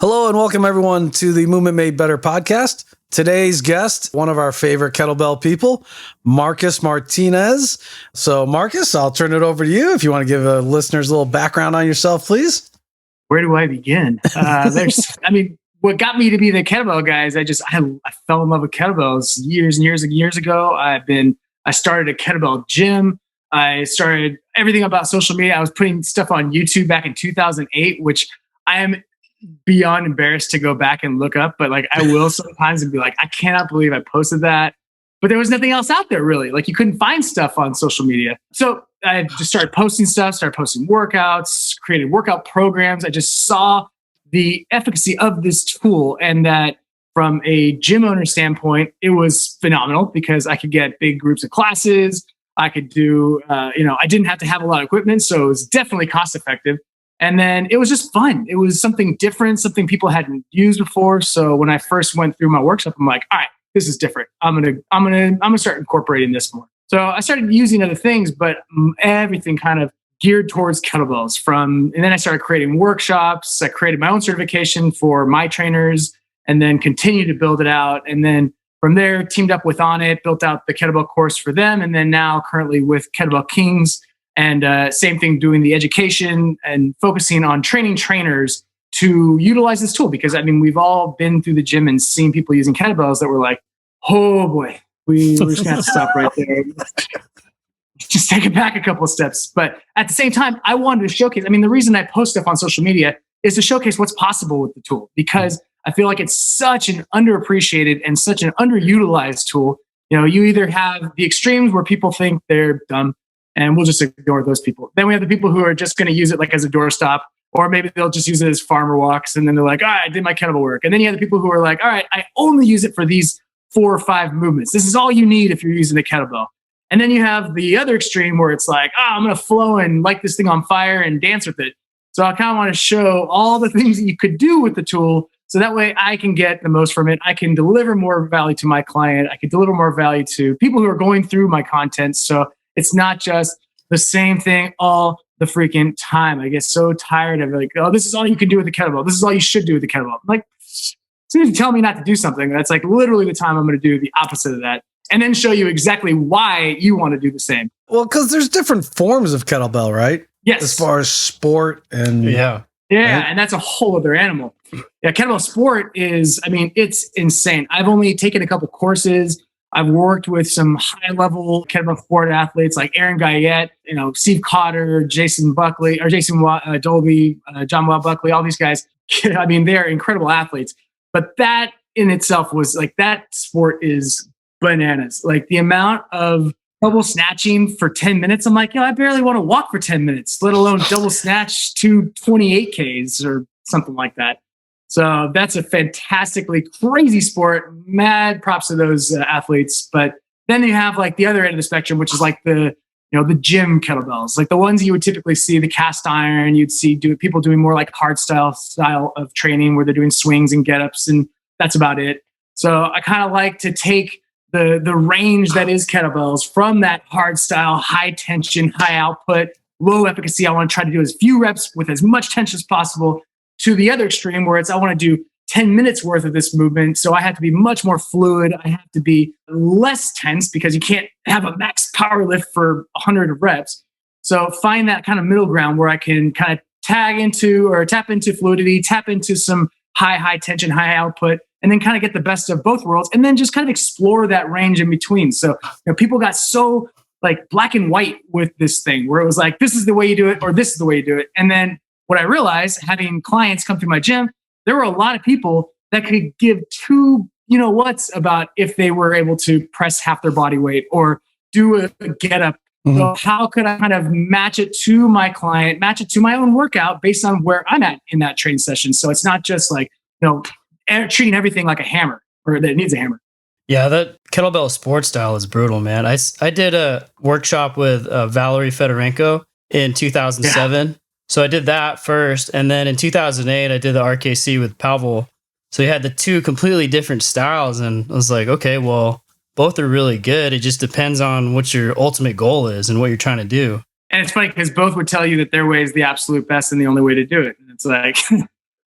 Hello and welcome everyone to the Movement Made Better podcast. Today's guest, one of our favorite kettlebell people, Marcus Martinez. So Marcus, I'll turn it over to you if you want to give listeners a little background on yourself, please. Where do I begin? What got me to be the kettlebell guy is I fell in love with kettlebells years and years ago. I started a kettlebell gym. I started everything about social media. I was putting stuff on YouTube back in 2008, which I am beyond embarrassed to go back and look up, but I will sometimes and be like, I cannot believe I posted that. But there was nothing else out there really. You couldn't find stuff on social media. So I just started posting stuff, started posting workouts, created workout programs. I just saw the efficacy of this tool, and that from a gym owner standpoint, it was phenomenal because I could get big groups of classes. I could do, I didn't have to have a lot of equipment, so it was definitely cost effective. And then it was just fun. It was something different, something people hadn't used before. So when I first went through my workshop, I'm like, all right, this is different. I'm gonna start incorporating this more. So I started using other things, but everything kind of geared towards kettlebells. And then I started creating workshops. I created my own certification for my trainers, and then continued to build it out. And then from there, teamed up with On It, built out the kettlebell course for them. And then now currently with Kettlebell Kings. And same thing, doing the education and focusing on training trainers to utilize this tool. Because we've all been through the gym and seen people using kettlebells that were like, oh boy, we're just gonna have to stop right there. Just take it back a couple of steps. But at the same time, I wanted to showcase, the reason I post stuff on social media is to showcase what's possible with the tool, because I feel like it's such an underappreciated and such an underutilized tool. You either have the extremes where people think they're dumb, and we'll just ignore those people. Then we have the people who are just going to use it as a doorstop, or maybe they'll just use it as farmer walks. And then they're like, all right, I did my kettlebell work. And then you have the people who are like, all right, I only use it for these 4 or 5 movements. This is all you need if you're using a kettlebell. And then you have the other extreme where it's like, I'm going to flow and light this thing on fire and dance with it. So I kind of want to show all the things that you could do with the tool, so that way I can get the most from it. I can deliver more value to my client. I can deliver more value to people who are going through my content. So it's not just the same thing all the freaking time. I get so tired of this is all you can do with the kettlebell. This is all you should do with the kettlebell. As soon as you tell me not to do something, that's literally the time I'm going to do the opposite of that, and then show you exactly why you want to do the same. Well, because there's different forms of kettlebell, right? Yes. As far as sport and... Yeah, right? And that's a whole other animal. Yeah, kettlebell sport is, it's insane. I've only taken a couple courses. I've worked with some high-level kettlebell sport athletes like Aaron Guyette, Steve Cotter, Jason Dolby, John Wild Buckley, all these guys. They're incredible athletes. But that in itself was that sport is bananas. The amount of double snatching for 10 minutes, I'm like, I barely want to walk for 10 minutes, let alone double snatch 28Ks or something like that. So that's a fantastically crazy sport. Mad props to those athletes. But then you have the other end of the spectrum, which is the gym kettlebells, the ones you would typically see, the cast iron. You'd see people doing more hard style of training where they're doing swings and get-ups, and that's about it. So I kind of like to take the range that is kettlebells from that hard style, high tension, high output, low efficacy. I want to try to do as few reps with as much tension as possible, to the other extreme where I want to do 10 minutes worth of this movement. So I have to be much more fluid. I have to be less tense because you can't have a max power lift for 100 reps. So find that kind of middle ground where I can kind of tap into fluidity, tap into some high tension, high output, and then kind of get the best of both worlds, and then just kind of explore that range in between. So people got so black and white with this thing where it was this is the way you do it, or this is the way you do it. And then what I realized, having clients come through my gym, there were a lot of people that could give two what's about if they were able to press half their body weight or do a get up. Mm-hmm. So how could I kind of match it to my client, match it to my own workout based on where I'm at in that training session? So it's not just treating everything like a hammer, or that it needs a hammer. Yeah, that kettlebell sports style is brutal, man. I did a workshop with Valerie Fedorenko in 2007. Yeah. So I did that first. And then in 2008, I did the RKC with Pavel. So you had the two completely different styles. And I was like, okay, well, both are really good. It just depends on what your ultimate goal is and what you're trying to do. And it's funny because both would tell you that their way is the absolute best and the only way to do it. And it's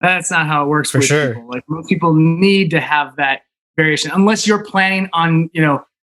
That's not how it works For with sure. people. Like most people need to have that variation, unless you're planning on,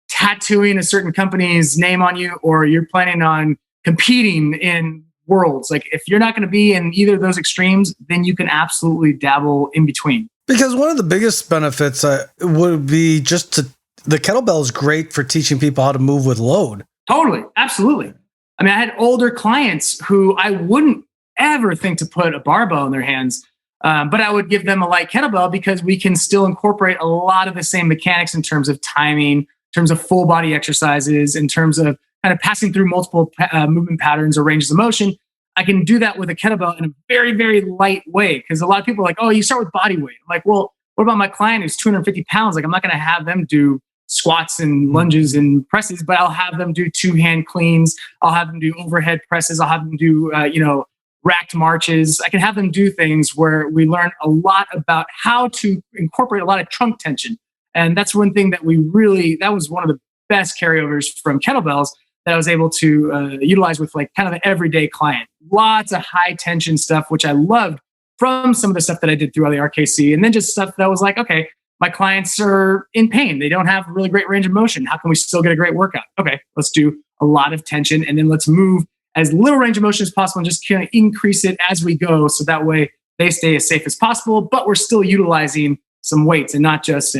tattooing a certain company's name on you, or you're planning on competing in worlds. Like if you're not going to be in either of those extremes, then you can absolutely dabble in between. Because one of the biggest benefits would be the kettlebell is great for teaching people how to move with load. Totally. Absolutely. I mean, I had older clients who I wouldn't ever think to put a barbell in their hands, but I would give them a light kettlebell because we can still incorporate a lot of the same mechanics in terms of timing, in terms of full body exercises, in terms of kind of passing through multiple movement patterns or ranges of motion. I can do that with a kettlebell in a very, very light way, because a lot of people are like, oh, you start with body weight. I'm like, well, what about my client who's 250 pounds? Like, I'm not going to have them do squats and lunges and presses, but I'll have them do 2-hand cleans. I'll have them do overhead presses. I'll have them do, racked marches. I can have them do things where we learn a lot about how to incorporate a lot of trunk tension. And that's one thing that that was one of the best carryovers from kettlebells that I was able to utilize with like kind of an everyday client. Lots of high tension stuff, which I loved from some of the stuff that I did throughout the RKC. And then just stuff that was like, okay, my clients are in pain. They don't have really great range of motion. How can we still get a great workout? Okay, let's do a lot of tension, and then let's move as little range of motion as possible and just kind of increase it as we go. So that way they stay as safe as possible, but we're still utilizing some weights and not just,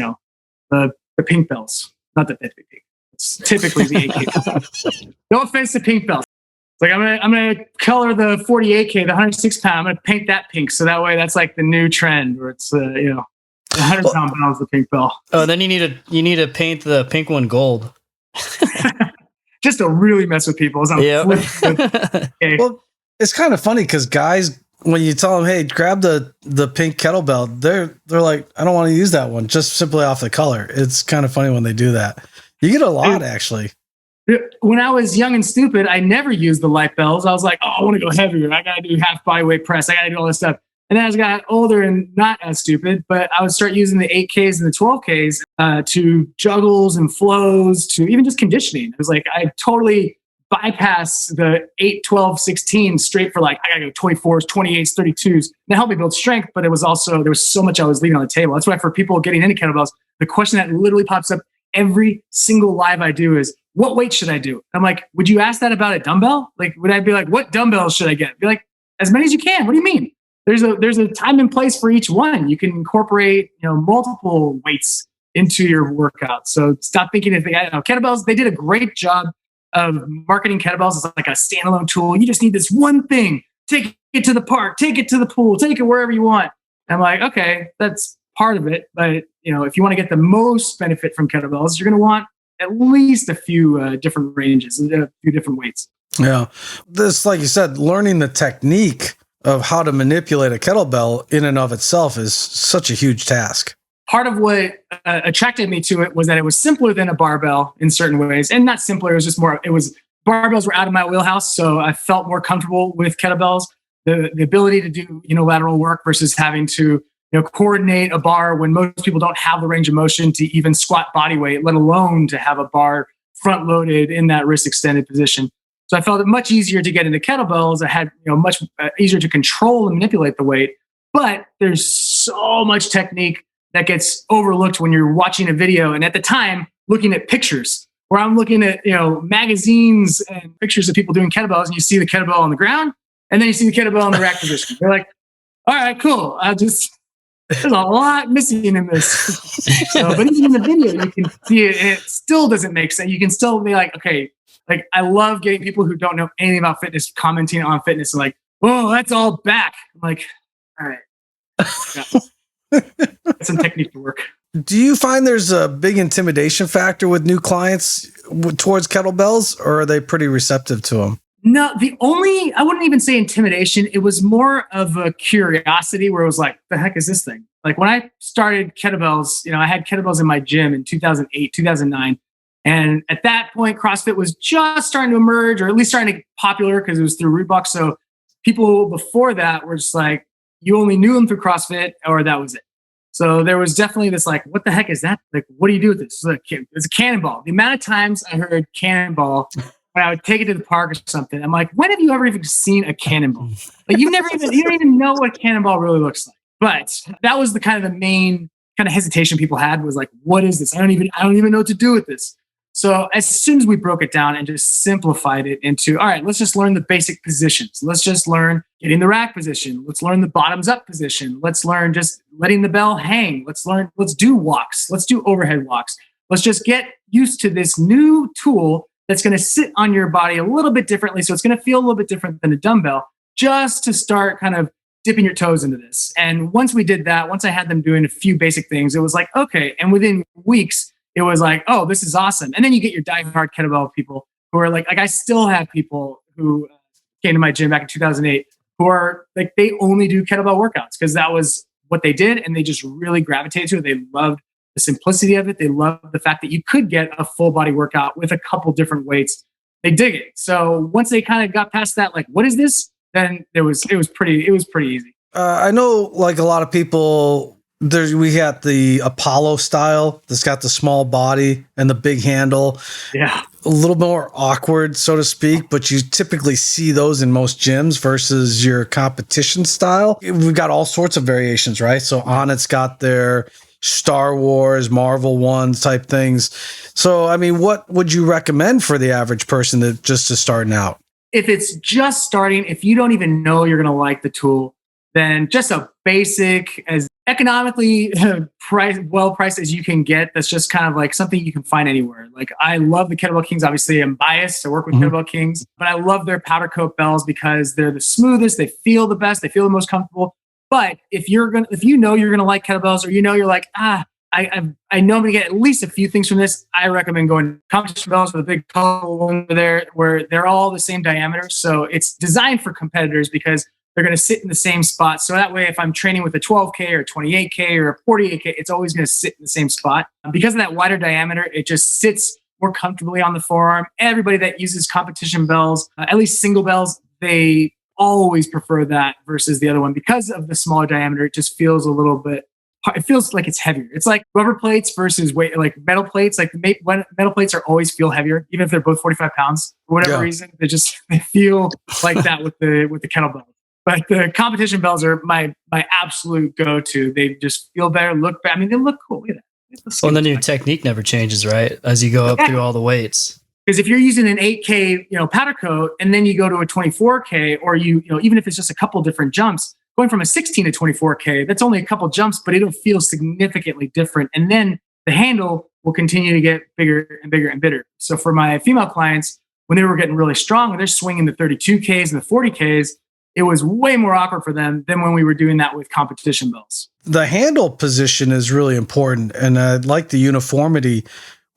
the pink bells. Not that they're pink. It's typically the 8K. No offense to pink bells. It's like I'm gonna color the 48K, the 106 pound. I'm gonna paint that pink, so that way that's like the new trend where it's the 100-pound bell is the pink bell. Oh, then you need to paint the pink one gold. Just to really mess with people. Yep. Okay. Well, it's kind of funny because guys, when you tell them, hey, grab the pink kettlebell, they're like, I don't want to use that one, just simply off the color. It's kind of funny when they do that. You get a lot, actually. When I was young and stupid, I never used the light bells. I was like, oh, I want to go heavier. I got to do half body weight press. I got to do all this stuff. And then as I got older and not as stupid, but I would start using the 8Ks and the 12Ks to juggles and flows, to even just conditioning. It was like I totally bypassed the 8, 12, 16 straight for like, I got to go 24s, 28s, 32s. That helped me build strength, but it was also, there was so much I was leaving on the table. That's why for people getting into kettlebells, the question that literally pops up every single live I do is, what weight should I do? I'm like, would you ask that about a dumbbell? Like, would I be like, what dumbbells should I get? Be like, as many as you can. What do you mean? There's a time and place for each one. You can incorporate, multiple weights into your workout. So stop thinking kettlebells, they did a great job of marketing kettlebells as like a standalone tool. You just need this one thing. Take it to the park, take it to the pool, take it wherever you want. And I'm like, okay, that's part of it. But, if you want to get the most benefit from kettlebells, you're going to want at least a few different ranges, a few different weights. Yeah. This, like you said, learning the technique of how to manipulate a kettlebell in and of itself is such a huge task. Part of what attracted me to it was that it was simpler than a barbell in certain ways, and not simpler. It was just more. Barbells were out of my wheelhouse, so I felt more comfortable with kettlebells. The ability to do unilateral work versus having to coordinate a bar when most people don't have the range of motion to even squat body weight, let alone to have a bar front loaded in that wrist extended position. So I felt it much easier to get into kettlebells. I had much easier to control and manipulate the weight. But there's so much technique that gets overlooked when you're watching a video. And at the time, looking at pictures, where I'm looking at magazines and pictures of people doing kettlebells, and you see the kettlebell on the ground, and then you see the kettlebell in the rack position. You're like, all right, cool. There's a lot missing in this. But even in the video, you can see it, and it still doesn't make sense. You can still be like, okay. Like, I love getting people who don't know anything about fitness commenting on fitness and like, oh, that's all back. I'm like, all right. That's some technique to work. Do you find there's a big intimidation factor with new clients towards kettlebells, or are they pretty receptive to them? No, I wouldn't even say intimidation. It was more of a curiosity where it was like, the heck is this thing? Like when I started kettlebells, I had kettlebells in my gym in 2008, 2009. And at that point, CrossFit was just starting to emerge, or at least starting to get popular because it was through Reebok. So people before that were just like, you only knew them through CrossFit, or that was it. So there was definitely this like, what the heck is that? Like, what do you do with this? It's a cannonball. The amount of times I heard cannonball when I would take it to the park or something, I'm like, when have you ever even seen a cannonball? Like you don't even know what a cannonball really looks like. But that was the main kind of hesitation people had, was like, what is this? I don't even know what to do with this. So as soon as we broke it down and just simplified it into, all right, let's just learn the basic positions. Let's just learn getting the rack position. Let's learn the bottoms up position. Let's learn just letting the bell hang. Let's do walks. Let's do overhead walks. Let's just get used to this new tool that's going to sit on your body a little bit differently. So it's going to feel a little bit different than a dumbbell, just to start kind of dipping your toes into this. And once we did that, once I had them doing a few basic things, it was like, okay. And within weeks, it was like, oh, this is awesome. And then you get your diehard kettlebell people who are like I still have people who came to my gym back in 2008 who are like, they only do kettlebell workouts because that was what they did. And they just really gravitated to it. They loved the simplicity of it. They loved the fact that you could get a full body workout with a couple different weights. They dig it. So once they kind of got past that, like, what is this? Then it was pretty easy. I know, like, a lot of people, we got the Apollo style that's got the small body and the big handle. Yeah. A little more awkward, so to speak, but you typically see those in most gyms versus your competition style. We've got all sorts of variations, right? So Onnit's got their Star Wars, Marvel ones type things. So, I mean, what would you recommend for the average person that just is starting out? If it's just starting, if you don't even know you're going to like the tool, then just a basic, as economically well priced as you can get, that's just kind of like something you can find anywhere. Like, I love the Kettlebell Kings. Obviously, I'm biased. I work with Kettlebell Kings, but I love their powder coat bells because they're the smoothest. They feel the best. They feel the most comfortable. But if you know you're gonna like kettlebells, or you're like, I know I'm gonna get at least a few things from this, I recommend going competition bells with a big colorful one there, where they're all the same diameter. So it's designed for competitors because they're going to sit in the same spot. So that way, if I'm training with a 12K or 28K or a 48K, it's always going to sit in the same spot. Because of that wider diameter, it just sits more comfortably on the forearm. Everybody that uses competition bells, at least single bells, they always prefer that versus the other one. Because of the smaller diameter, it just feels a little bit, it feels like it's heavier. It's like rubber plates versus weight, like metal plates. Like metal plates always feel heavier, even if they're both 45 pounds for whatever reason. They feel like that with the kettlebell. But the competition bells are my absolute go-to. They just feel better, look better. I mean, they look cool. Look at that. Well, and then your technique never changes, right? As you go up through all the weights. Because if you're using an 8K, powder coat, and then you go to a 24K, or even if it's just a couple different jumps, going from a 16 to 24K, that's only a couple jumps, but it'll feel significantly different. And then the handle will continue to get bigger and bigger and bigger. So for my female clients, when they were getting really strong, when they're swinging the 32Ks and the 40Ks, it was way more awkward for them than when we were doing that with competition bells. The handle position is really important. And I like the uniformity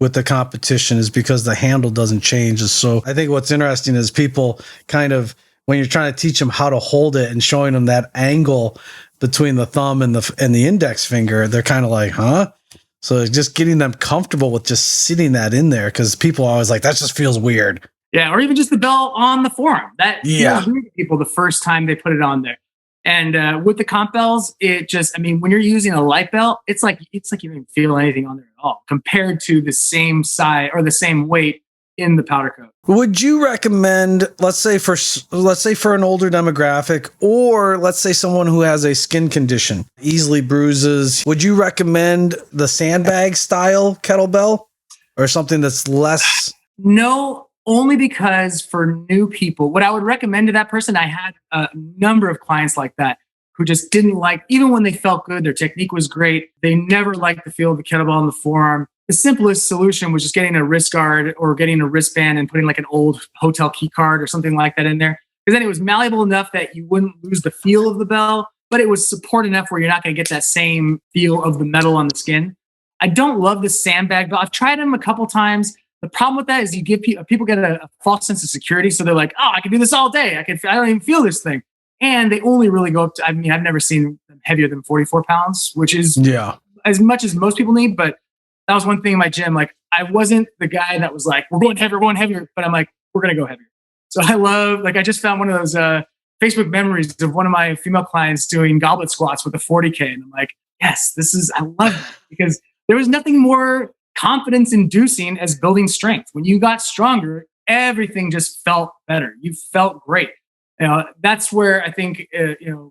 with the competition is because the handle doesn't change. So I think what's interesting is people kind of, when you're trying to teach them how to hold it and showing them that angle between the thumb and the index finger, they're kind of like, huh? So just getting them comfortable with just sitting that in there, because people are always like, that just feels weird. Yeah, or even just the bell on the forearm. That feels weird to people the first time they put it on there. And with the comp bells, it just, when you're using a light bell, it's like you don't even feel anything on there at all compared to the same size or the same weight in the powder coat. Would you recommend, let's say for an older demographic, or let's say someone who has a skin condition, easily bruises, would you recommend the sandbag style kettlebell or something that's less? No. Only because for new people, what I would recommend to that person, I had a number of clients like that who just didn't like, even when they felt good, their technique was great, they never liked the feel of the kettlebell on the forearm. The simplest solution was just getting a wrist guard or getting a wristband and putting like an old hotel key card or something like that in there. Because then it was malleable enough that you wouldn't lose the feel of the bell, but it was support enough where you're not going to get that same feel of the metal on the skin. I don't love the sandbag bell. I've tried them a couple times. The problem with that is you give people get a false sense of security. So they're like, oh, I can do this all day. I don't even feel this thing. And they only really go up to, I've never seen them heavier than 44 pounds, which is as much as most people need. But that was one thing in my gym. Like, I wasn't the guy that was like, we're going heavier. But I'm like, we're going to go heavier. So I just found one of those Facebook memories of one of my female clients doing goblet squats with a 40K. And I'm like, yes, I love that, because there was nothing more confidence inducing as building strength. When you got stronger, everything just felt better. You felt great. That's where I think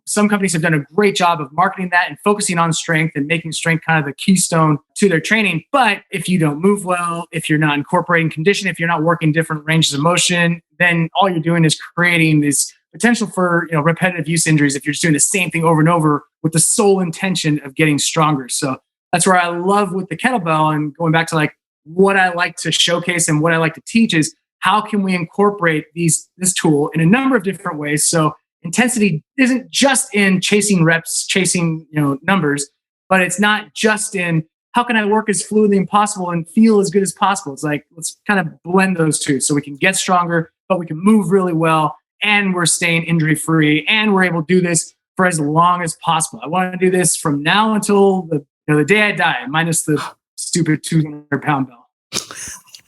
some companies have done a great job of marketing that and focusing on strength and making strength kind of the keystone to their training. But if you don't move well, if you're not incorporating condition, if you're not working different ranges of motion, then all you're doing is creating this potential for repetitive use injuries if you're just doing the same thing over and over with the sole intention of getting stronger. So that's where I love with the kettlebell, and going back to like what I like to showcase and what I like to teach is how can we incorporate this tool in a number of different ways. So intensity isn't just in chasing reps, chasing numbers, but it's not just in how can I work as fluidly as possible and feel as good as possible. It's like, let's kind of blend those two so we can get stronger, but we can move really well, and we're staying injury free, and we're able to do this for as long as possible. I want to do this from now until the day I die, minus the stupid 200-pound bell.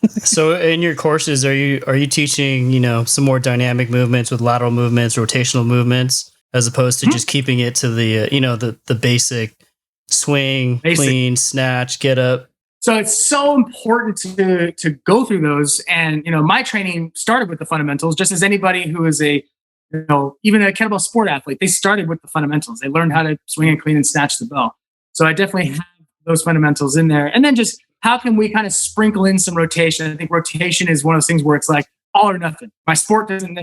So in your courses, are you teaching, some more dynamic movements with lateral movements, rotational movements, as opposed to just keeping it to the basic swing, clean, snatch, get up? So it's so important to go through those. And, my training started with the fundamentals, just as anybody who is even a kettlebell sport athlete, they started with the fundamentals. They learned how to swing and clean and snatch the bell. So I definitely have those fundamentals in there. And then just how can we kind of sprinkle in some rotation? I think rotation is one of those things where it's like all or nothing. My sport doesn't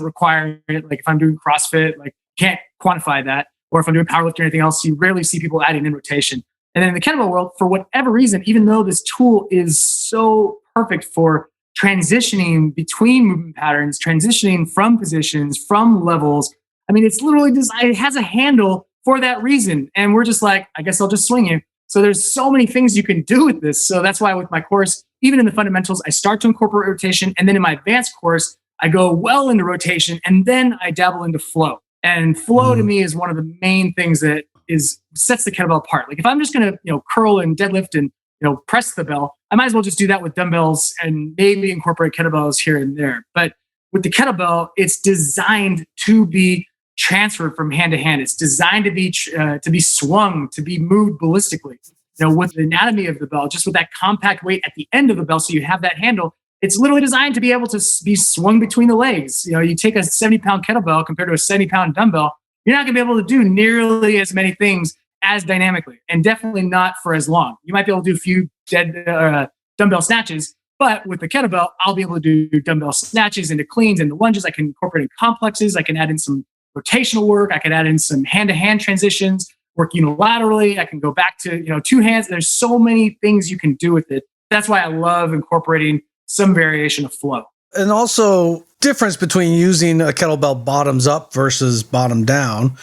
require it. Like if I'm doing CrossFit, like can't quantify that. Or if I'm doing powerlifting or anything else, you rarely see people adding in rotation. And then in the kettlebell world, for whatever reason, even though this tool is so perfect for transitioning between movement patterns, transitioning from positions, from levels, I mean, it's literally designed, it has a handle for that reason. And we're just like, I guess I'll just swing you. So there's so many things you can do with this. So that's why with my course, even in the fundamentals, I start to incorporate rotation. And then in my advanced course, I go well into rotation, and then I dabble into flow. And flow to me is one of the main things that sets the kettlebell apart. Like if I'm just going to curl and deadlift and press the bell, I might as well just do that with dumbbells and maybe incorporate kettlebells here and there. But with the kettlebell, it's designed to be transferred from hand to hand. It's designed to be swung, to be moved ballistically. With the anatomy of the bell, just with that compact weight at the end of the bell, so you have that handle. It's literally designed to be able to be swung between the legs. You take a 70-pound kettlebell compared to a 70-pound dumbbell, you're not going to be able to do nearly as many things as dynamically, and definitely not for as long. You might be able to do a few dumbbell snatches, but with the kettlebell, I'll be able to do dumbbell snatches into cleans and the lunges. I can incorporate in complexes. I can add in some rotational work. I can add in some hand-to-hand transitions, work unilaterally. I can go back to two hands. There's so many things you can do with it. That's why I love incorporating some variation of flow. And also difference between using a kettlebell bottoms up versus bottom down,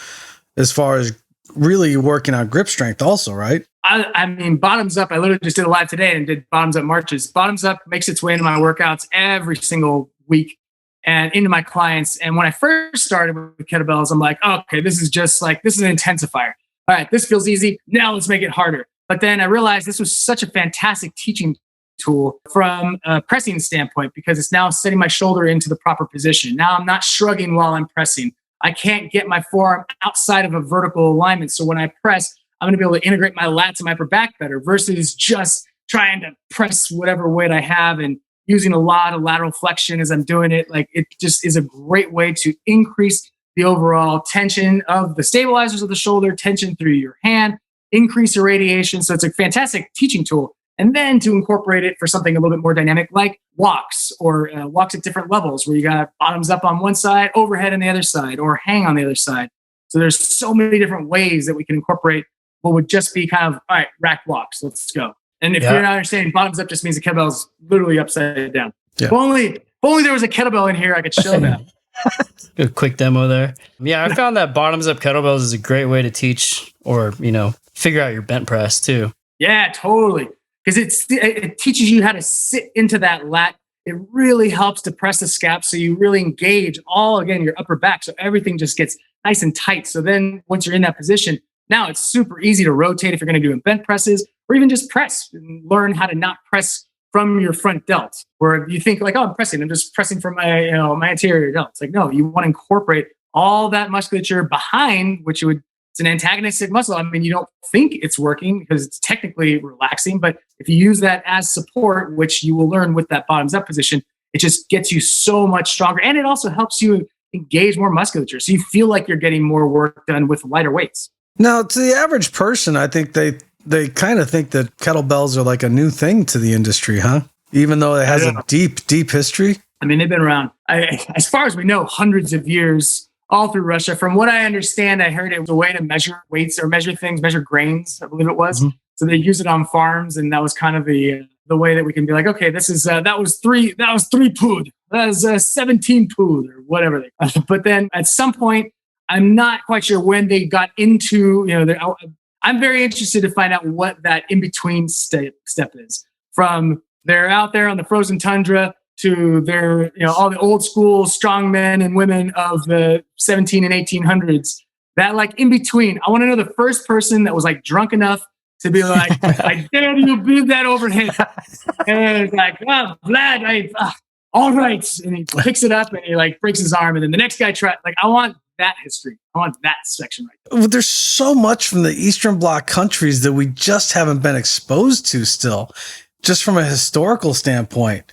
as far as really working on grip strength also, right? I mean, bottoms up, I literally just did a live today and did bottoms up marches. Bottoms up makes its way into my workouts every single week and into my clients. And when I first started with kettlebells, I'm like, oh, okay, this is an intensifier. All right, this feels easy. Now let's make it harder. But then I realized this was such a fantastic teaching tool from a pressing standpoint, because it's now setting my shoulder into the proper position. Now I'm not shrugging while I'm pressing. I can't get my forearm outside of a vertical alignment. So when I press, I'm going to be able to integrate my lats and my upper back better versus just trying to press whatever weight I have and using a lot of lateral flexion as I'm doing it. Like, it just is a great way to increase the overall tension of the stabilizers of the shoulder, tension through your hand, increase irradiation. So it's a fantastic teaching tool. And then to incorporate it for something a little bit more dynamic, like walks, or walks at different levels where you got bottoms up on one side, overhead on the other side, or hang on the other side. So there's so many different ways that we can incorporate what would just be kind of, all right, rack walks, let's go. And if you're not understanding, bottoms up just means the kettlebell's literally upside down. Yeah. If only there was a kettlebell in here, I could show that. A quick demo there. Yeah, I found that bottoms up kettlebells is a great way to teach or, figure out your bent press too. Yeah, totally. Because it teaches you how to sit into that lat. It really helps to press the scap, so you really engage your upper back. So everything just gets nice and tight. So then once you're in that position, now it's super easy to rotate if you're going to do bent presses, or even just press and learn how to not press from your front delt, where you think like, oh, I'm just pressing from my, my anterior delt. It's like, no, you want to incorporate all that musculature behind, it's an antagonistic muscle. I mean, you don't think it's working because it's technically relaxing, but if you use that as support, which you will learn with that bottoms up position, it just gets you so much stronger. And it also helps you engage more musculature. So you feel like you're getting more work done with lighter weights. Now, to the average person, I think they kind of think that kettlebells are like a new thing to the industry, huh? Even though it has a deep, deep history. I mean, they've been around, as far as we know, hundreds of years, all through Russia. From what I understand, I heard it was a way to measure weights or measure things, measure grains, I believe it was. Mm-hmm. So they use it on farms, and that was kind of the way that we can be like, okay, this is that was three pood, that was 17 pood, or whatever. But then at some point, I'm not quite sure when they got into, I'm very interested to find out what that in between step is. From they're out there on the frozen tundra to their, all the old school strong men and women of the 17 and 1800s. That like in between, I want to know the first person that was like drunk enough to be like, I dare you build that overhead. And it's like, oh, Vlad, all right. And he picks it up and he like breaks his arm. And then the next guy I want that history. I want that section right there. Well, there's so much from the Eastern Bloc countries that we just haven't been exposed to still, just from a historical standpoint.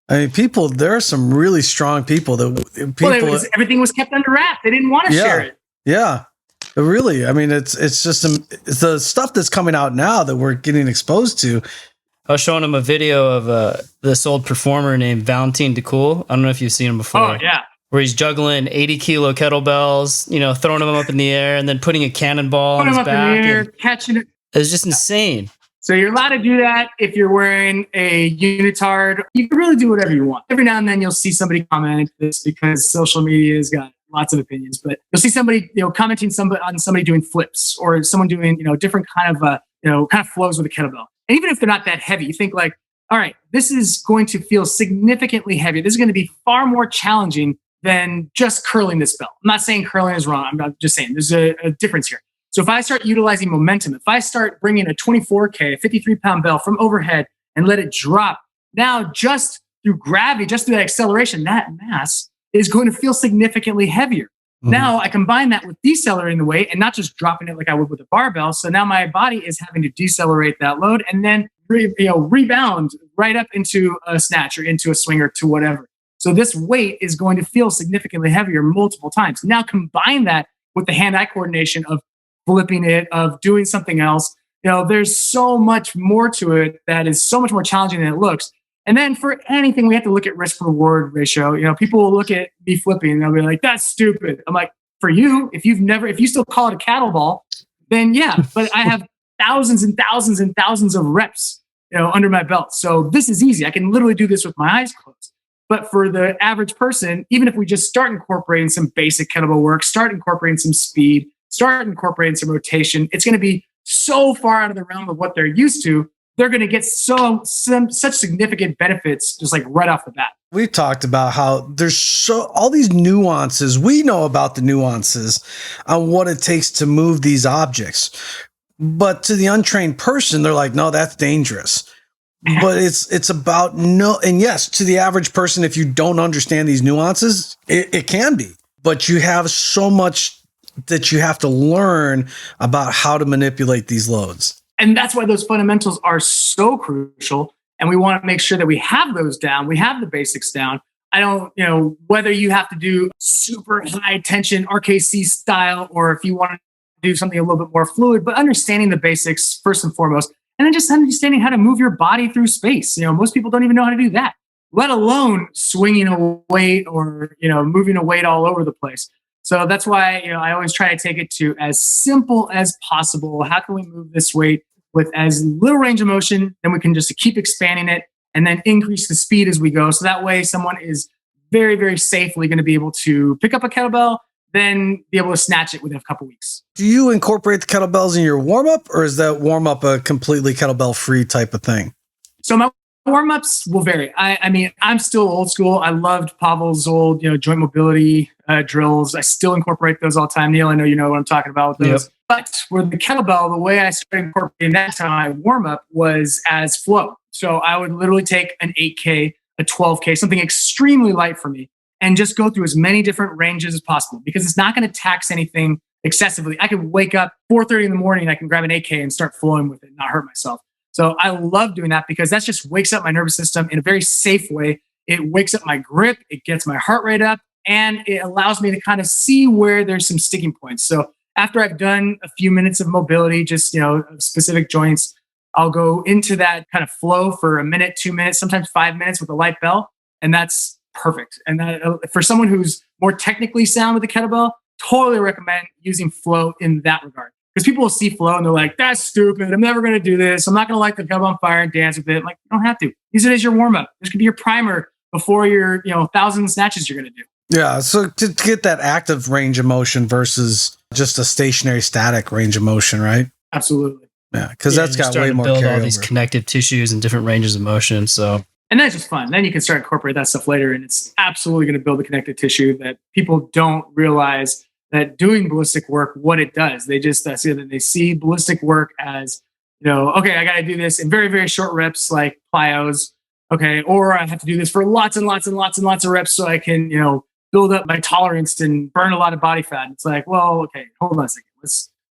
I mean, there are some really strong people everything was kept under wraps. They didn't want to share it. Yeah. Really, I mean, it's just it's the stuff that's coming out now that we're getting exposed to. I was showing him a video of this old performer named Valentin Decool. I don't know if you've seen him before. Oh, yeah. Where he's juggling 80-kilo kettlebells, throwing them up in the air and then putting a cannonball on his back. In the air, catching it. It's just insane. So you're allowed to do that if you're wearing a unitard. You can really do whatever you want. Every now and then you'll see somebody comment this because social media has got lots of opinions, but you'll see somebody, commenting on somebody doing flips or someone doing, different kind of flows with a kettlebell. And even if they're not that heavy, you think like, all right, this is going to feel significantly heavier. This is going to be far more challenging than just curling this bell. I'm not saying curling is wrong. I'm not just saying there's a difference here. So if I start utilizing momentum, if I start bringing a 24K, a 53-pound bell from overhead and let it drop, now just through gravity, just through that acceleration, that mass is going to feel significantly heavier. Mm-hmm. Now I combine that with decelerating the weight and not just dropping it like I would with a barbell. So now my body is having to decelerate that load and then rebound right up into a snatch or into a swing or to whatever. So this weight is going to feel significantly heavier multiple times. Now combine that with the hand-eye coordination of flipping it, of doing something else. There's so much more to it that is so much more challenging than it looks. And then for anything, we have to look at risk reward ratio. People will look at me flipping and they'll be like, that's stupid. I'm like, for you, if you still call it a kettlebell, then yeah, but I have thousands and thousands and thousands of reps, under my belt. So this is easy. I can literally do this with my eyes closed. But for the average person, even if we just start incorporating some basic kettlebell work, start incorporating some speed, start incorporating some rotation, it's going to be so far out of the realm of what they're used to. They're going to get such significant benefits just like right off the bat. We talked about how there's all these nuances. We know about the nuances on what it takes to move these objects. But to the untrained person, they're like, no, that's dangerous. But it's about and yes, to the average person, if you don't understand these nuances, it can be. But you have so much that you have to learn about how to manipulate these loads. And that's why those fundamentals are so crucial. And we want to make sure that we have those down. We have the basics down. I don't, whether you have to do super high tension RKC style, or if you want to do something a little bit more fluid, but understanding the basics first and foremost, and then just understanding how to move your body through space. Most people don't even know how to do that, let alone swinging a weight or, moving a weight all over the place. So that's why, I always try to take it to as simple as possible. How can we move this weight with as little range of motion? Then we can just keep expanding it and then increase the speed as we go. So that way someone is very, very safely going to be able to pick up a kettlebell, then be able to snatch it within a couple weeks. Do you incorporate the kettlebells in your warm-up, or is that warm-up a completely kettlebell-free type of thing? So my warm-ups will vary. I mean, I'm still old school. I loved Pavel's old, joint mobility drills. I still incorporate those all the time. Neil, I know you know what I'm talking about with those. Yep. But with the kettlebell, the way I started incorporating that to my warm-up was as flow. So I would literally take an 8K, a 12K, something extremely light for me, and just go through as many different ranges as possible, because it's not going to tax anything excessively. I could wake up 4:30 in the morning, I can grab an 8K and start flowing with it and not hurt myself. So I love doing that because that just wakes up my nervous system in a very safe way. It wakes up my grip. It gets my heart rate up. and it allows me to kind of see where there's some sticking points. So after I've done a few minutes of mobility, just, specific joints, I'll go into that kind of flow for a minute, 2 minutes, sometimes 5 minutes with a light bell. And that's perfect. And that, for someone who's more technically sound with the kettlebell, totally recommend using flow in that regard. Because people will see flow and they're like, that's stupid. I'm never going to do this. I'm not going to light the kettlebell on fire and dance with it. Like, you don't have to. Use it as your warm up. This could be your primer before your, 1,000 snatches you're going to do. Yeah. So to get that active range of motion versus just a stationary static range of motion, right? Absolutely. Yeah. Because that's got way more build carryover. All these connective tissues and different ranges of motion. So. And that's just fun. Then you can start incorporate that stuff later. And it's absolutely going to build the connective tissue that people don't realize that doing ballistic work, what it does. They just they see ballistic work as, okay, I got to do this in very, very short reps, like plyos. Okay. Or I have to do this for lots and lots and lots and lots of reps so I can, build up my tolerance and burn a lot of body fat. It's like, well, okay, hold on a second.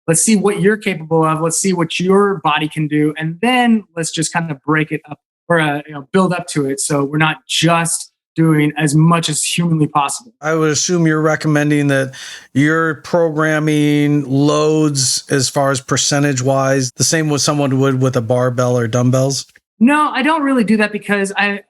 Let's see what you're capable of. Let's see what your body can do. And then let's just kind of break it up or, build up to it. So we're not just doing as much as humanly possible. I would assume you're recommending that you're programming loads as far as percentage wise, the same as someone would with a barbell or dumbbells. No, I don't really do that because I've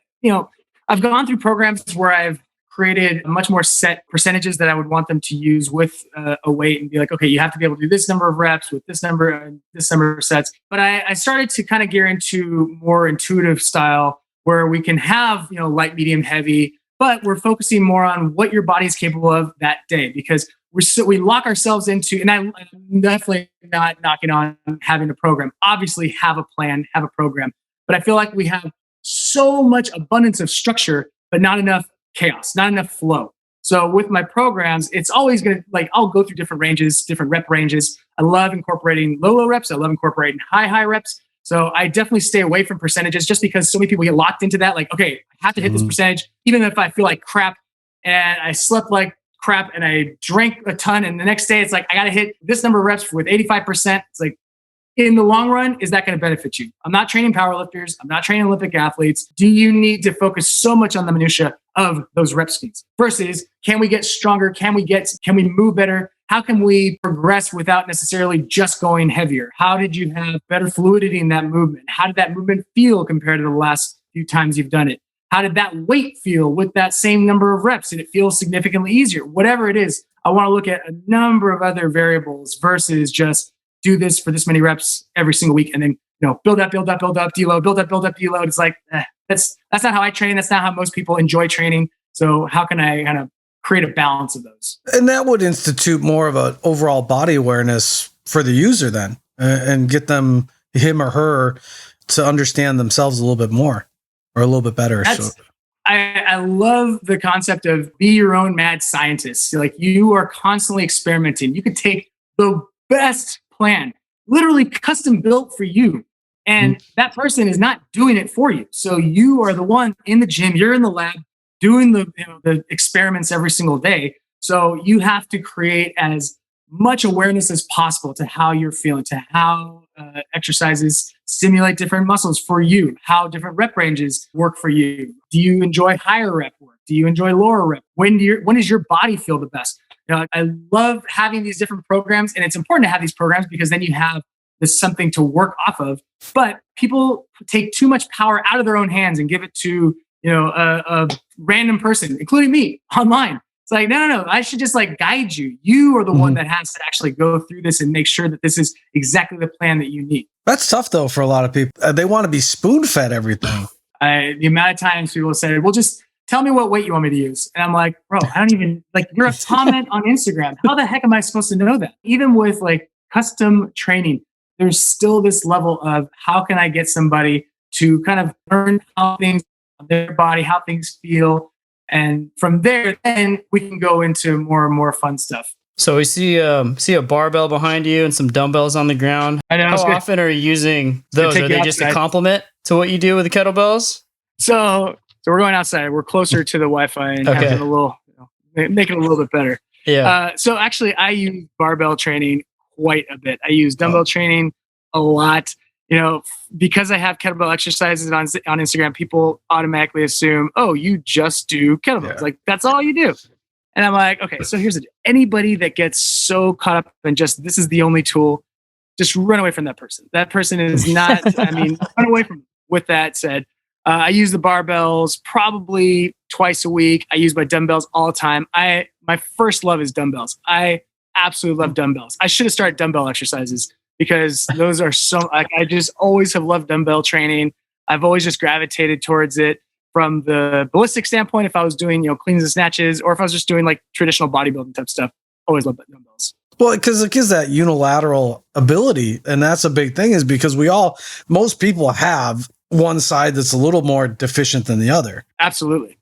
gone through programs where I've created much more set percentages that I would want them to use with a weight and be like, okay, you have to be able to do this number of reps with this number of sets. But I started to kind of gear into more intuitive style where we can have, light, medium, heavy, but we're focusing more on what your body is capable of that day because we lock ourselves into, and I'm definitely not knocking on having a program. Obviously have a plan, have a program, but I feel like we have so much abundance of structure, but not enough chaos, not enough flow. So with my programs, it's always going to I'll go through different ranges, different rep ranges. I love incorporating low reps. I love incorporating high reps. So I definitely stay away from percentages just because so many people get locked into that. Like, okay, I have to hit this percentage, even if I feel like crap and I slept like crap and I drank a ton. And the next day it's like, I got to hit this number of reps with 85%. It's like, in the long run, is that going to benefit you? I'm not training powerlifters. I'm not training Olympic athletes. Do you need to focus so much on the minutia of those rep speeds versus can we get stronger? Can we move better? How can we progress without necessarily just going heavier? How did you have better fluidity in that movement? How did that movement feel compared to the last few times you've done it? How did that weight feel with that same number of reps? Did it feel significantly easier? Whatever it is, I want to look at a number of other variables versus just do this for this many reps every single week and then build up, deload, build up, deload. It's like that's not how I train. That's not how most people enjoy training. So how can I kind of create a balance of those? And that would institute more of an overall body awareness for the user then, and get him or her to understand themselves a little bit more or a little bit better. I love the concept of be your own mad scientist. Like you are constantly experimenting. You could take the best plan, literally custom built for you. And that person is not doing it for you. So you are the one in the gym, you're in the lab doing the experiments every single day. So you have to create as much awareness as possible to how you're feeling, to how exercises stimulate different muscles for you, how different rep ranges work for you. Do you enjoy higher rep work? Do you enjoy lower rep? When does your body feel the best? I love having these different programs, and it's important to have these programs because then you have this something to work off of. But people take too much power out of their own hands and give it to a random person, including me, online. It's like, no. I should just guide you. You are the one that has to actually go through this and make sure that this is exactly the plan that you need. That's tough though for a lot of people. They want to be spoon-fed everything. The amount of times people say, well, just tell me what weight you want me to use. And I'm like, bro, I don't even, you're a comment on Instagram. How the heck am I supposed to know that? Even with custom training, there's still this level of how can I get somebody to kind of learn how things, their body, how things feel. And from there, then we can go into more and more fun stuff. So we see a barbell behind you and some dumbbells on the ground. I know. How often are you using those? Are they just a complement to what you do with the kettlebells? So we're going outside. We're closer to the Wi-Fi and having a little, make it a little bit better. Yeah. So actually, I use barbell training quite a bit. I use dumbbell training a lot. Because I have kettlebell exercises on Instagram, people automatically assume, oh, you just do kettlebells. That's all you do. And I'm like, okay, so here's anybody that gets so caught up in just, this is the only tool, just run away from that person. That person is not, run away from them. With that said, I use the barbells probably twice a week. I use my dumbbells all the time. My first love is dumbbells. I absolutely love dumbbells. I should have started dumbbell exercises because those are I just always have loved dumbbell training. I've always just gravitated towards it from the ballistic standpoint. If I was doing, cleans and snatches, or if I was just doing like traditional bodybuilding type stuff, always loved dumbbells. Well, because it gives that unilateral ability. And that's a big thing, is because most people have one side that's a little more deficient than the other. Absolutely.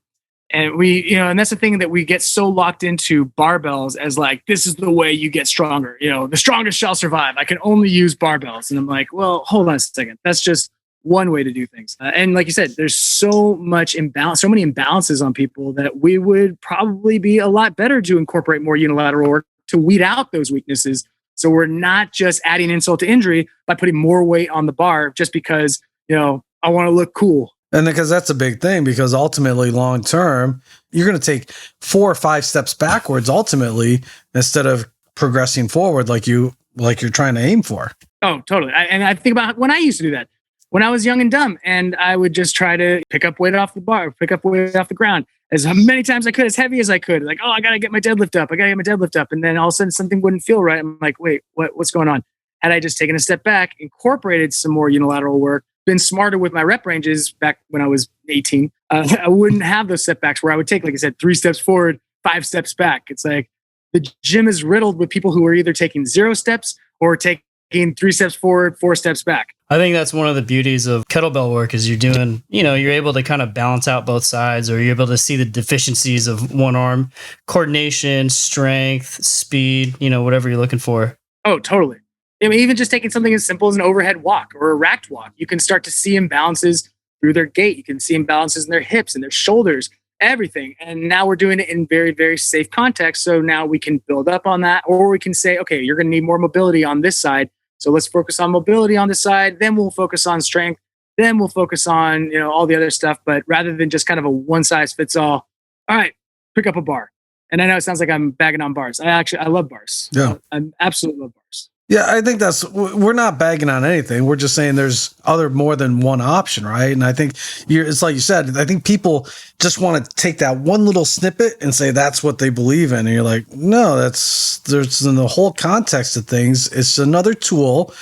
And and that's the thing, that we get so locked into barbells as like, this is the way you get stronger. The strongest shall survive. I can only use barbells. And I'm like, well, hold on a second. That's just one way to do things. And like you said, there's so many imbalances on people that we would probably be a lot better to incorporate more unilateral work to weed out those weaknesses. So we're not just adding insult to injury by putting more weight on the bar just because, I want to look cool. And because that's a big thing, because ultimately long term, you're going to take 4 or 5 steps backwards ultimately, instead of progressing forward like you're trying to aim for. Oh, totally. I think about when I used to do that when I was young and dumb, and I would just try to pick up weight off the bar, pick up weight off the ground as many times as I could, as heavy as I could. Like, oh, I got to get my deadlift up. And then all of a sudden something wouldn't feel right. I'm like, wait, what's going on? Had I just taken a step back, incorporated some more unilateral work, been smarter with my rep ranges back when I was 18, I wouldn't have those setbacks where I would take, like I said, 3 steps forward, 5 steps back. It's like the gym is riddled with people who are either taking 0 steps or taking 3 steps forward, 4 steps back. I think that's one of the beauties of kettlebell work, is you're doing, you're able to kind of balance out both sides, or you're able to see the deficiencies of one arm, coordination, strength, speed, whatever you're looking for. Oh, totally. Even just taking something as simple as an overhead walk or a racked walk, you can start to see imbalances through their gait. You can see imbalances in their hips and their shoulders, everything. And now we're doing it in very, very safe context. So now we can build up on that, or we can say, okay, you're going to need more mobility on this side. So let's focus on mobility on the side. Then we'll focus on strength. Then we'll focus on, all the other stuff. But rather than just kind of a one size fits all right, pick up a bar. And I know it sounds like I'm bagging on bars. I love bars. Yeah. I absolutely love bars. Yeah, I think we're not bagging on anything. We're just saying there's more than one option, right? And I think it's like you said, I think people just want to take that one little snippet and say that's what they believe in. And you're like, no, there's in the whole context of things, it's another tool,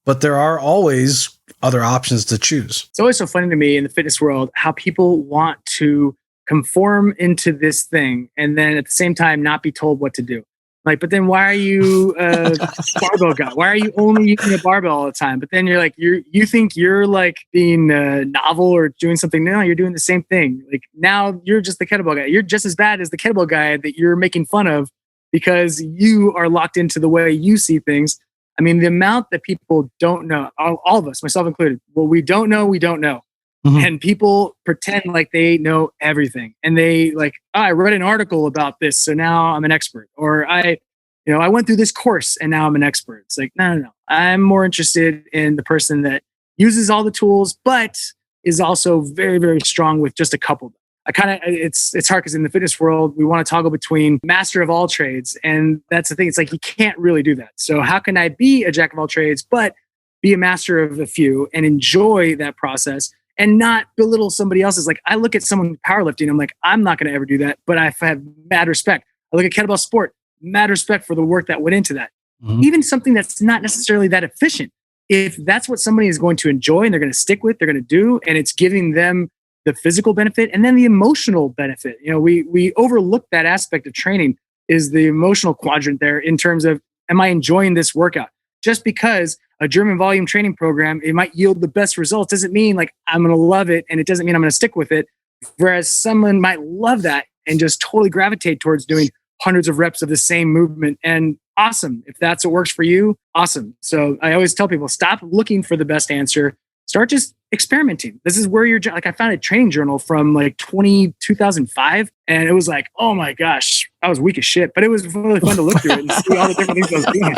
but there are always other options to choose. It's always so funny to me in the fitness world how people want to conform into this thing and then at the same time not be told what to do. Like, but then why are you a barbell guy? Why are you only using a barbell all the time? But then you're like, you think you're like being novel or doing something. No, you're doing the same thing. Like now you're just the kettlebell guy. You're just as bad as the kettlebell guy that you're making fun of because you are locked into the way you see things. I mean, the amount that people don't know, all of us, myself included, what we don't know, we don't know. Mm-hmm. And people pretend like they know everything. And they like, I read an article about this, so now I'm an expert. Or I went through this course and now I'm an expert. It's like, no. I'm more interested in the person that uses all the tools, but is also very, very strong with just a couple. It's hard because in the fitness world, we want to toggle between master of all trades. And that's the thing. It's like, you can't really do that. So how can I be a jack of all trades, but be a master of a few and enjoy that process? And not belittle somebody else's. Like, I look at someone powerlifting, I'm like, I'm not going to ever do that, but I have mad respect. I look at kettlebell sport, mad respect for the work that went into that. Mm-hmm. Even something that's not necessarily that efficient. If that's what somebody is going to enjoy and they're going to stick with, they're going to do, and it's giving them the physical benefit and then the emotional benefit. We overlook that aspect of training, is the emotional quadrant there in terms of, am I enjoying this workout? Just because a German volume training program, it might yield the best results, doesn't mean like I'm going to love it, and it doesn't mean I'm going to stick with it. Whereas someone might love that and just totally gravitate towards doing hundreds of reps of the same movement. And awesome. If that's what works for you, awesome. So I always tell people, stop looking for the best answer. Start just experimenting. This is where you're like, I found a training journal from like 2005. And it was like, oh my gosh, I was weak as shit, but it was really fun to look through it and see all the different things I was doing.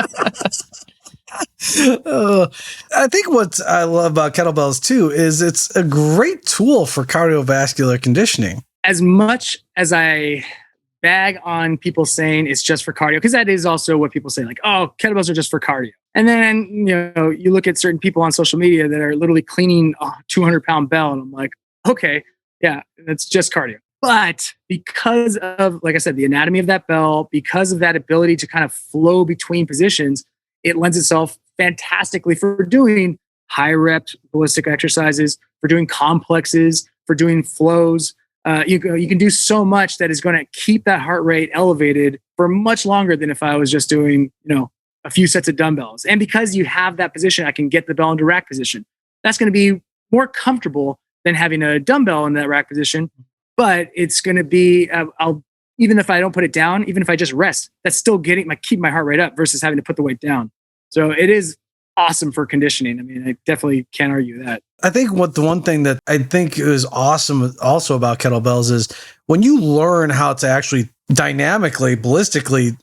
I think what I love about kettlebells too is it's a great tool for cardiovascular conditioning. As much as I bag on people saying it's just for cardio, because that is also what people say, like, oh, kettlebells are just for cardio. And then, you look at certain people on social media that are literally cleaning a 200-pound bell, and I'm like, okay, yeah, that's just cardio. But because of, like I said, the anatomy of that bell, because of that ability to kind of flow between positions, it lends itself fantastically for doing high rep ballistic exercises, for doing complexes, for doing flows. You can do so much that is going to keep that heart rate elevated for much longer than if I was just doing, a few sets of dumbbells. And because you have that position, I can get the bell into rack position. That's going to be more comfortable than having a dumbbell in that rack position. But it's going to be, even if I don't put it down, even if I just rest, that's still keep my heart rate up versus having to put the weight down. So it is awesome for conditioning. I mean, I definitely can't argue that. I think the one thing that I think is awesome also about kettlebells is when you learn how to actually dynamically, ballistically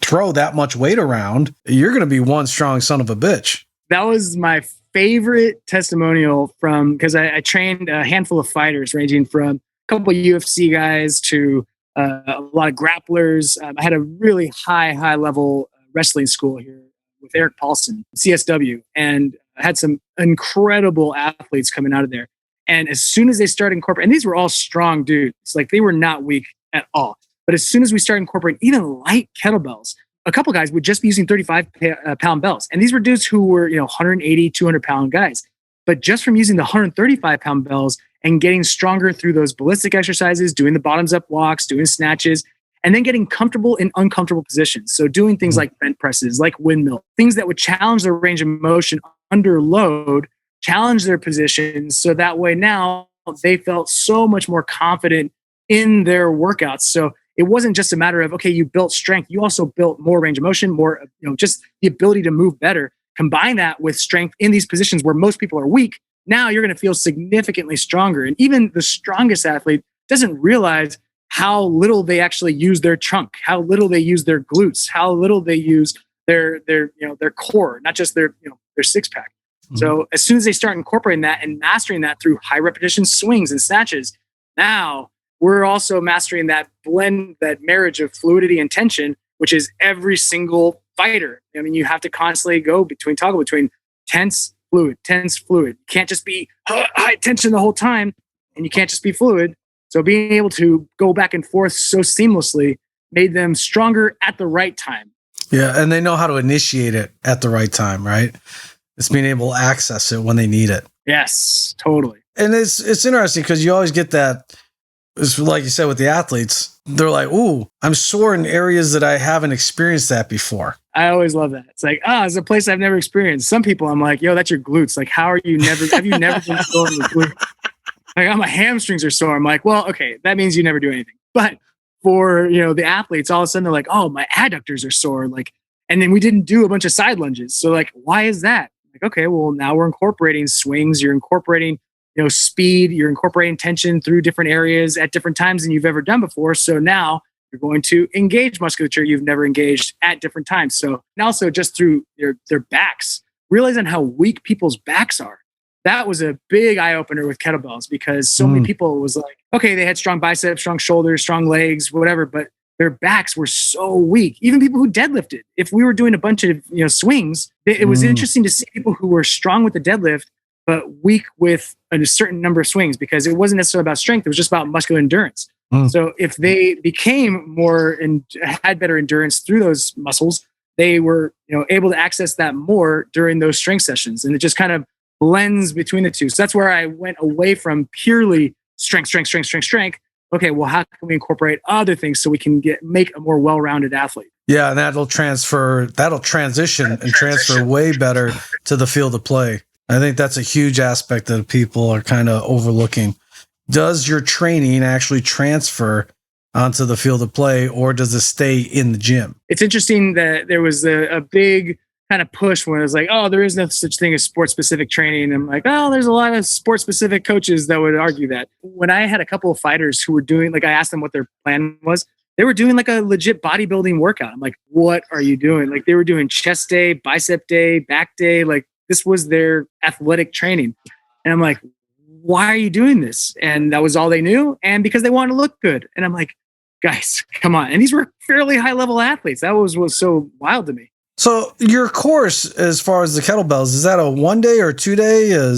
throw that much weight around, you're going to be one strong son of a bitch. That was my favorite testimonial because I trained a handful of fighters ranging from a couple of UFC guys to a lot of grapplers. I had a really high level wrestling school here with Eric Paulson, CSW, and I had some incredible athletes coming out of there. And as soon as they started incorporating, and these were all strong dudes, like they were not weak at all. But as soon as we started incorporating even light kettlebells, a couple guys would just be using 35-pound bells. And these were dudes who were 180, 200-pound guys. But just from using the 135-pound bells and getting stronger through those ballistic exercises, doing the bottoms-up walks, doing snatches, and then getting comfortable in uncomfortable positions. So doing things like bent presses, like windmill, things that would challenge their range of motion under load, challenge their positions. So that way now they felt so much more confident in their workouts. So it wasn't just a matter of, okay, you built strength. You also built more range of motion, more, just the ability to move better. Combine that with strength in these positions where most people are weak. Now you're going to feel significantly stronger. And even the strongest athlete doesn't realize how little they actually use their trunk, how little they use their glutes, how little they use their core, not just their six pack. Mm-hmm. So as soon as they start incorporating that and mastering that through high repetition swings and snatches, now we're also mastering that blend, that marriage of fluidity and tension, which is every single fighter. I mean, you have to constantly toggle between tense, fluid. You can't just be high tension the whole time, and you can't just be fluid. So being able to go back and forth so seamlessly made them stronger at the right time. Yeah, and they know how to initiate it at the right time, right? It's being able to access it when they need it. Yes, totally. And it's interesting because you always get that, it's like you said with the athletes, they're like, ooh, I'm sore in areas that I haven't experienced that before. I always love that. It's like, it's a place I've never experienced. Some people I'm like, yo, that's your glutes. Like, have you never been sore in the glutes? Like, my hamstrings are sore. I'm like, well, okay, that means you never do anything. But for, the athletes, all of a sudden they're like, oh, my adductors are sore. Like, and then we didn't do a bunch of side lunges. So like, why is that? Like, okay, well, now we're incorporating swings. You're incorporating, speed. You're incorporating tension through different areas at different times than you've ever done before. So now you're going to engage musculature you've never engaged at different times. So, and also just through their backs, realizing how weak people's backs are. That was a big eye opener with kettlebells because so many people was like, okay, they had strong biceps, strong shoulders, strong legs, whatever, but their backs were so weak. Even people who deadlifted. If we were doing a bunch of swings, it was interesting to see people who were strong with the deadlift, but weak with a certain number of swings because it wasn't necessarily about strength. It was just about muscular endurance. So if they became more and had better endurance through those muscles, they were able to access that more during those strength sessions. And it just kind of blends between the two. So that's where I went away from purely strength. Okay, well, how can we incorporate other things so we can make a more well-rounded athlete? Yeah, and that'll transition and transfer way better to the field of play. I think that's a huge aspect that people are kind of overlooking. Does your training actually transfer onto the field of play, or does it stay in the gym? It's interesting that there was a big kind of push when it was like, oh, there is no such thing as sports-specific training. And I'm like, oh, there's a lot of sports-specific coaches that would argue that. When I had a couple of fighters who were doing, like I asked them what their plan was, they were doing like a legit bodybuilding workout. I'm like, what are you doing? Like they were doing chest day, bicep day, back day. Like this was their athletic training. And I'm like, why are you doing this? And that was all they knew. And because they wanted to look good. And I'm like, guys, come on. And these were fairly high level athletes. That was so wild to me. So your course, as far as the kettlebells, is that a 1 day or 2 day?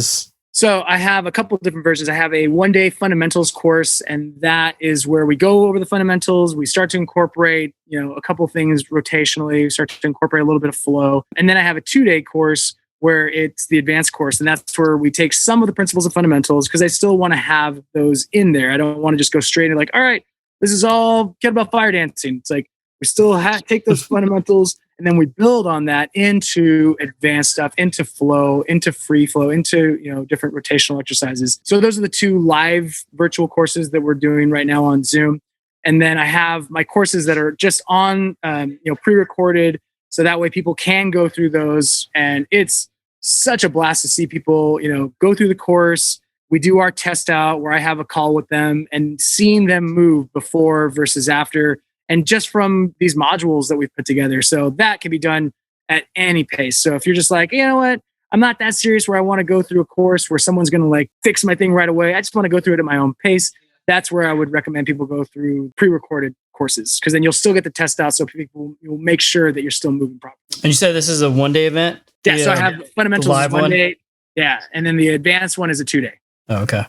So I have a couple of different versions. I have a 1-day fundamentals course, and that is where we go over the fundamentals. We start to incorporate, a couple of things rotationally. We start to incorporate a little bit of flow. And then I have a 2-day course where it's the advanced course. And that's where we take some of the principles of fundamentals, because I still want to have those in there. I don't want to just go straight and all right, this is all kettlebell fire dancing. It's like we still take those fundamentals, and then we build on that into advanced stuff, into flow, into free flow, into different rotational exercises. So those are the 2 live virtual courses that we're doing right now on Zoom. And then I have my courses that are just on pre-recorded, so that way people can go through those. And it's such a blast to see people go through the course. We do our test out where I have a call with them, and seeing them move before versus after, and just from these modules that we've put together. So that can be done at any pace. So if you're just like, you know what, I'm not that serious where I want to go through a course where someone's going to fix my thing right away. I just want to go through it at my own pace. That's where I would recommend people go through pre-recorded courses, because then you'll still get the test out. So you'll make sure that you're still moving properly. And you said this is a 1-day event? Yeah. So I have fundamentals is 1 day. Yeah. And then the advanced one is a 2-day. Oh, okay.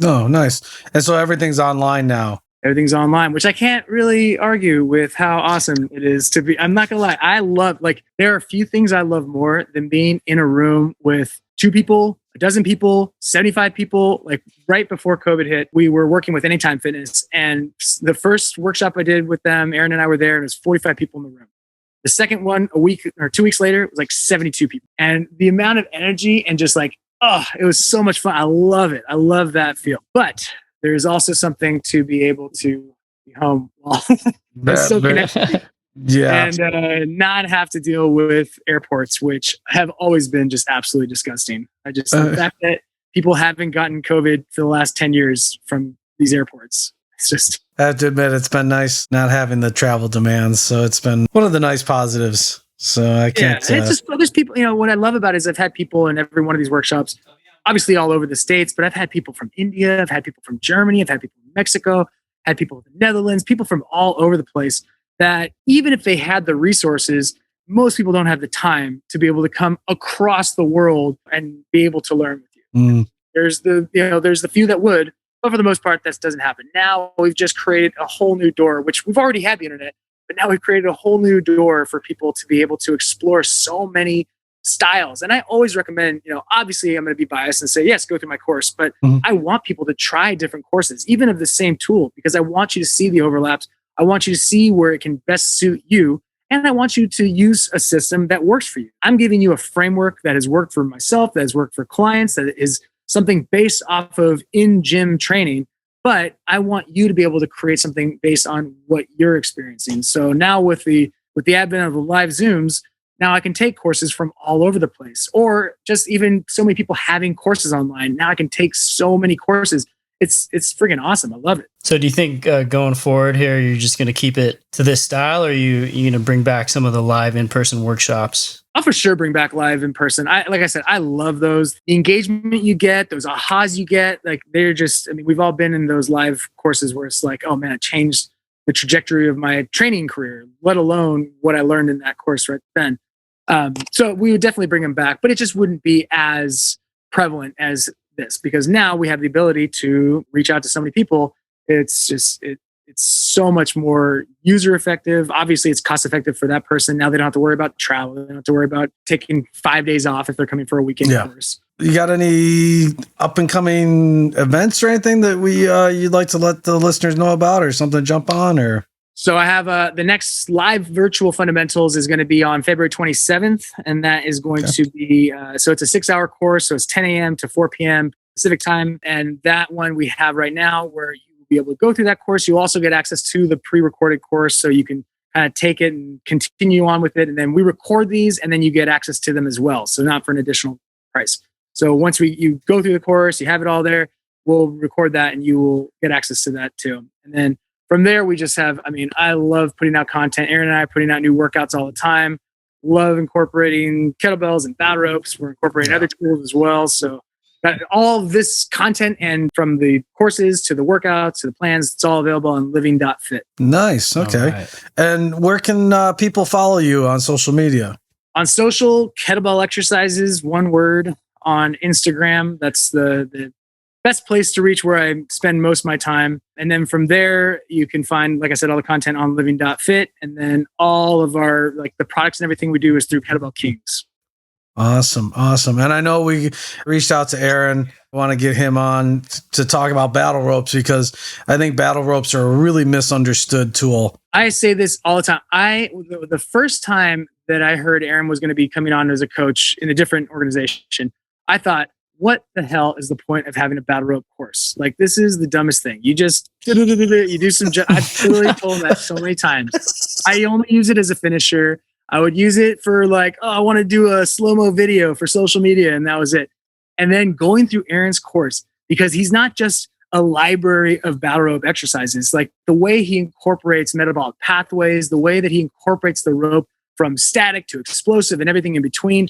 Oh, nice. And so everything's online now. Everything's online, which I can't really argue with how awesome it is to be. I'm not going to lie. I love, there are a few things I love more than being in a room with 2 people, a dozen people, 75 people. Right before COVID hit, we were working with Anytime Fitness. And the first workshop I did with them, Aaron and I were there, and it was 45 people in the room. The second one, a week or 2 weeks later, it was 72 people. And the amount of energy and just it was so much fun. I love it. I love that feel. But there's also something to be able to be home while still connected. Yeah. And not have to deal with airports, which have always been just absolutely disgusting. The fact that people haven't gotten COVID for the last 10 years from these airports. It's just... I have to admit, it's been nice not having the travel demands. So it's been one of the nice positives. So I can't... and it's just, there's people, what I love about it is I've had people in every one of these workshops, obviously all over the States, but I've had people from India, I've had people from Germany, I've had people from Mexico, had people from the Netherlands, people from all over the place, that even if they had the resources, most people don't have the time to be able to come across the world and be able to learn with you. There's the few that would, but for the most part, that doesn't happen. Now we've just created a whole new door, which we've already had the internet, but now we've created a whole new door for people to be able to explore so many styles. And I always recommend, obviously I'm going to be biased and say, yes, go through my course, but I want people to try different courses, even of the same tool, because I want you to see the overlaps. I want you to see where it can best suit you. And I want you to use a system that works for you. I'm giving you a framework that has worked for myself, that has worked for clients, that is something based off of in-gym training. But I want you to be able to create something based on what you're experiencing. So now with the advent of the live Zooms, now I can take courses from all over the place, or just even so many people having courses online. Now I can take so many courses. It's freaking awesome. I love it. So do you think going forward here, you're just going to keep it to this style, or you going to bring back some of the live in-person workshops? I'll for sure bring back live in person. Like I said, I love those. The engagement you get, those ahas you get, they're just, we've all been in those live courses where it's oh man, it changed the trajectory of my training career, let alone what I learned in that course right then. So we would definitely bring them back, but it just wouldn't be as prevalent as this, because now we have the ability to reach out to so many people. It's just, it's so much more user effective. Obviously it's cost effective for that person. Now they don't have to worry about travel. They don't have to worry about taking 5 days off if they're coming for a weekend course. You got any up and coming events or anything that you'd like to let the listeners know about, or something to jump on? Or so I have the next live virtual fundamentals is going to be on February 27th. And that is going to be, so it's a 6-hour course. So it's 10 a.m. to 4 p.m. Pacific time. And that one we have right now where you will be able to go through that course. You also get access to the pre-recorded course. So you can kind of take it and continue on with it. And then we record these and then you get access to them as well. So not for an additional price. So once you go through the course, you have it all there, we'll record that and you will get access to that too. And then from there, we just have, I love putting out content. Aaron and I are putting out new workouts all the time. Love incorporating kettlebells and battle ropes. We're incorporating other tools as well. So Got all of this content, and from the courses to the workouts to the plans, it's all available on living.fit. Nice. Okay. Right. And where can people follow you on social media? On social, kettlebell exercises, one word. On Instagram, that's the best place to reach, where I spend most of my time. And then from there, you can find, like I said, all the content on living.fit. And then all of our, like, the products and everything we do is through Kettlebell Kings. Awesome. And I know we reached out to Aaron. Want to get him on to talk about battle ropes, because I think battle ropes are a really misunderstood tool. I say this all the time. The first time that I heard Aaron was going to be coming on as a coach in a different organization, I thought, what the hell is the point of having a battle rope course? Like, this is the dumbest thing. You just, you do some, I've literally told him that so many times. I only use it as a finisher. I would use it for, like, oh, I want to do a slow-mo video for social media, and that was it. And then going through Aaron's course, because he's not just a library of battle rope exercises, like the way he incorporates metabolic pathways, the way that he incorporates the rope from static to explosive and everything in between.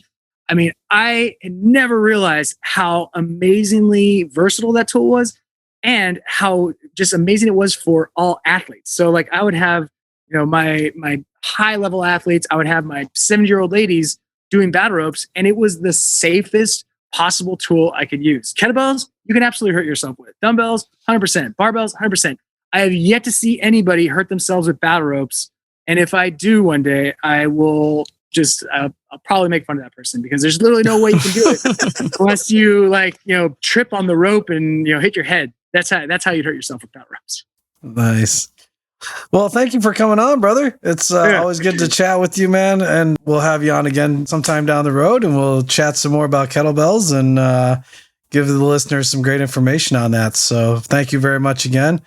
I mean, I never realized how amazingly versatile that tool was, and how just amazing it was for all athletes. So, like, I would have, my high level athletes, I would have my 70-year-old ladies doing battle ropes, and it was the safest possible tool I could use. Kettlebells, you can absolutely hurt yourself with. Dumbbells, 100%. Barbells, 100%. I have yet to see anybody hurt themselves with battle ropes. And if I do one day, I will just, I'll probably make fun of that person, because there's literally no way you can do it unless you, like, trip on the rope and, hit your head. That's how you'd hurt yourself with battle ropes. Nice. Well, thank you for coming on, brother. It's always good to chat with you, man. And we'll have you on again sometime down the road, and we'll chat some more about kettlebells and give the listeners some great information on that. So thank you very much again.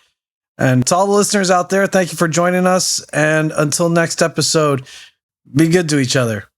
And to all the listeners out there, thank you for joining us. And until next episode, be good to each other.